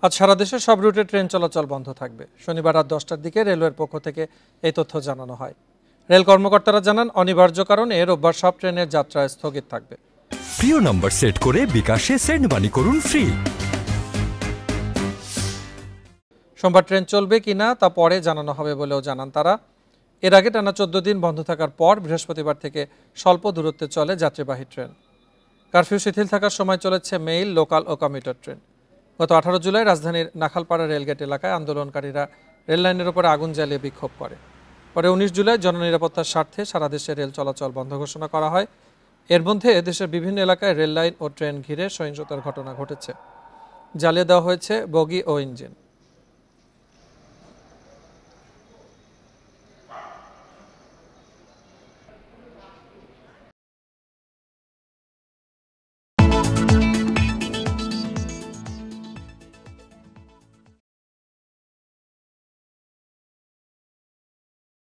আজ সারা দেশে সব রুটে ট্রেন চলাচল বন্ধ থাকবে। শনিবার রাত 10টার দিকে রেলওয়ের পক্ষ থেকে এই তথ্য জানানো হয়। রেল কর্মকর্তারা জানান, অনিবার্য কারণে রোববার সব ট্রেনের যাত্রা স্থগিত থাকবে। প্রিয় নাম্বার সেট করে বিকাশে সেন্ড মানি করুন ফ্রি। সোমবার ট্রেন চলবে কিনা তা পরে জানানো হবে বলেও জানান তারা। এর আগে টানা 14 দিন বন্ধ থাকার পর বৃহস্পতিবার থেকে স্বল্প দূরত্বে চলে যাত্রীবাহী ট্রেন। কারফিউ শিথিল থাকার সময় চলেছে মেইল, লোকাল ও কমিউটার ট্রেন। গত 18 জুলাই রাজধানীর নাখালপাড়া রেলগেট এলাকায় আন্দোলনকারীরা রেল লাইনের উপরে আগুন জ্বালিয়ে বিক্ষোভ করে। পরে 19 জুলাই জননিরাপত্তার স্বার্থে সারা দেশে রেল চলাচল বন্ধ ঘোষণা করা হয়। এর মধ্যে দেশের বিভিন্ন এলাকায় রেল লাইন ও ট্রেন ঘিরে সহিংসতার ঘটনা ঘটেছে। জ্বালিয়ে দেওয়া হয়েছে বগি ও ইঞ্জিন।